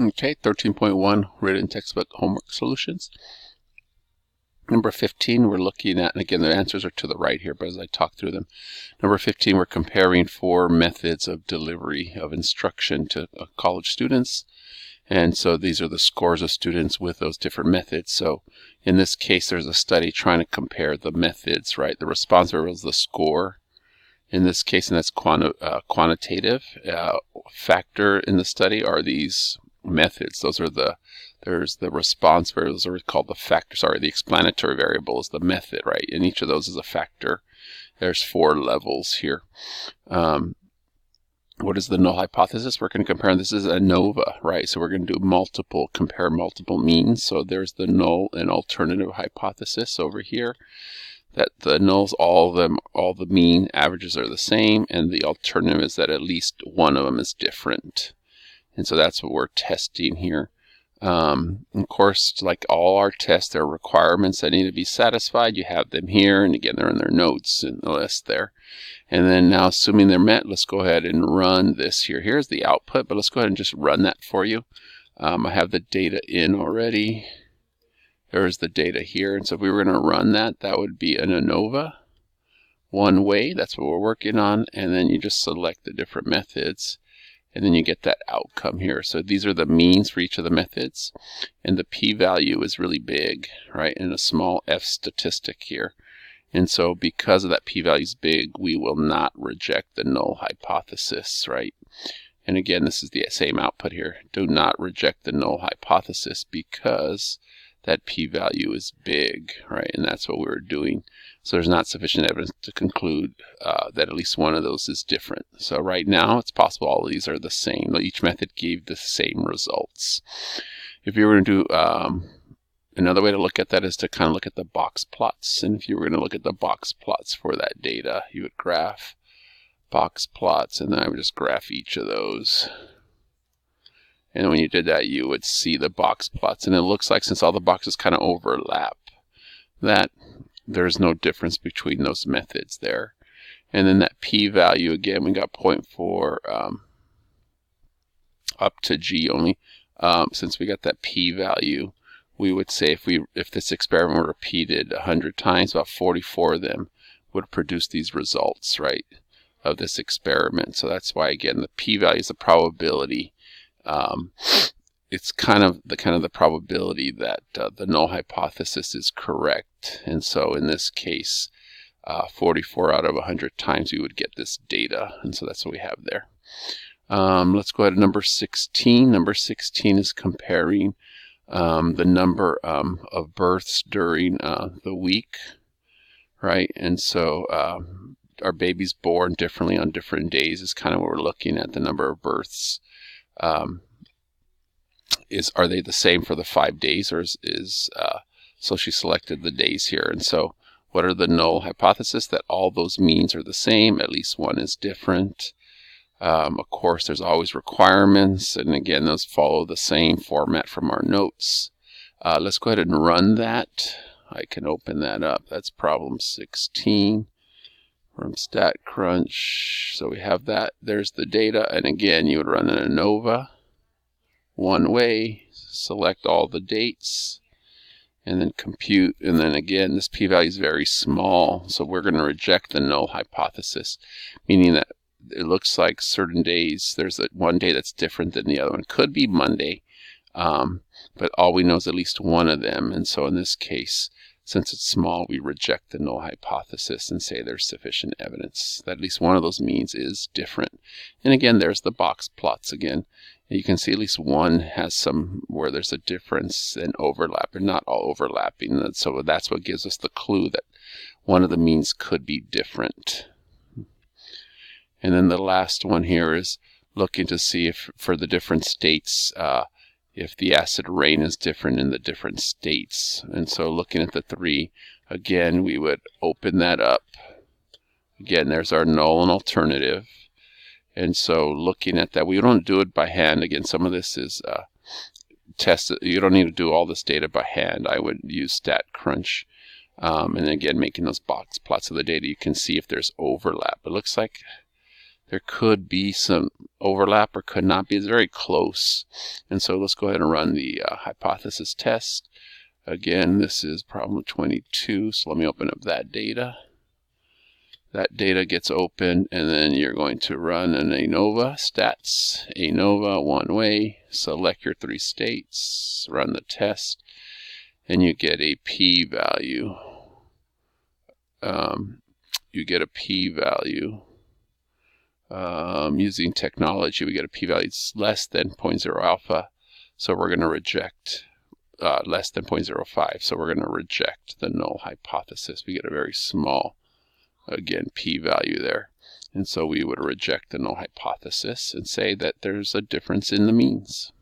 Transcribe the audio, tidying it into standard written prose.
Okay, 13.1 written textbook homework solutions. Number 15, we're looking at, and again, the answers are to the right here, but as I talk through them. Number 15, we're comparing 4 methods of delivery of instruction to college students. And so these are the scores of students with those different methods. So in this case, there's a study trying to compare the methods, right? The response variable is the score in this case, and that's quantitative. Factor in the study are these methods. Those are there's the response variables are called the factor. Sorry, the explanatory variable is the method, right? And each of those is a factor. There's 4 levels here. What is the null hypothesis? We're going to compare, this is ANOVA, right? So we're going to do compare multiple means. So there's the null and alternative hypothesis over here. That the nulls, all the mean averages are the same, and the alternative is that at least one of them is different. And so that's what we're testing here. Of course, like all our tests, there are requirements that need to be satisfied. You have them here, and again, they're in their notes in the list there. And then now, assuming they're met, let's go ahead and run this here. Here's the output, but let's go ahead and just run that for you. I have the data in already. There's the data here, and so if we were going to run that, that would be an ANOVA one way. That's what we're working on, and then you just select the different methods, and then you get that outcome here. So these are the means for each of the methods, and the p-value is really big, right, and a small f statistic here. And so because of that p-value is big, we will not reject the null hypothesis, right? And again, this is the same output here. Do not reject the null hypothesis because that p-value is big, right? And that's what we're doing. So there's not sufficient evidence to conclude that at least one of those is different. So right now, it's possible all of these are the same. Each method gave the same results. If you were going to do another way to look at that is to kind of look at the box plots. And if you were going to look at the box plots for that data, you would graph box plots, and then I would just graph each of those. And when you did that, you would see the box plots. And it looks like, since all the boxes kind of overlap, that there's no difference between those methods there. And then that p-value, again, we got 0.4 up to g only. Since we got that p-value, we would say if this experiment were repeated 100 times, about 44 of them would produce these results, right, of this experiment. So that's why, again, the p-value is the probability. It's kind of the probability that the null hypothesis is correct. And so in this case, 44 out of 100 times we would get this data. And so that's what we have there. Let's go ahead to number 16. Number 16 is comparing the number of births during the week, right? And so are babies born differently on different days is kind of what we're looking at, the number of births. Are they the same for the 5 days, or so she selected the days here. And so what are the null hypothesis? That all those means are the same, at least one is different. Of course, there's always requirements, and again, those follow the same format from our notes. Let's go ahead and run that. I can open that up. That's problem 16 from StatCrunch. So we have that. There's the data, and again, you would run an ANOVA one way, select all the dates, and then compute. And then again, this p-value is very small, so we're going to reject the null hypothesis, meaning that it looks like certain days, there's one day that's different than the other one. Could be Monday, but all we know is at least one of them. And so in this case, since it's small, we reject the null hypothesis and say there's sufficient evidence that at least one of those means is different. And again, there's the box plots again. You can see at least one has some where there's a difference and overlap, and not all overlapping. So that's what gives us the clue that one of the means could be different. And then the last one here is looking to see if for the different states, if the acid rain is different in the different states. And so looking at the 3, again, we would open that up. Again, there's our null and alternative. And so looking at that, we don't do it by hand. Again, some of this is tested. You don't need to do all this data by hand. I would use StatCrunch. And again, making those box plots of the data, you can see if there's overlap. It looks like there could be some overlap or could not be. It's very close. And so let's go ahead and run the hypothesis test. Again, this is problem 22, so let me open up that data. That data gets opened, and then you're going to run an ANOVA, stats, ANOVA, one way, select your 3 states, run the test, and you get a p-value. You get a p-value. Using technology, we get a p-value less than 0.0 alpha, so we're going to reject less than 0.05, so we're going to reject the null hypothesis. We get a very small, again, p-value there, and so we would reject the null hypothesis and say that there's a difference in the means.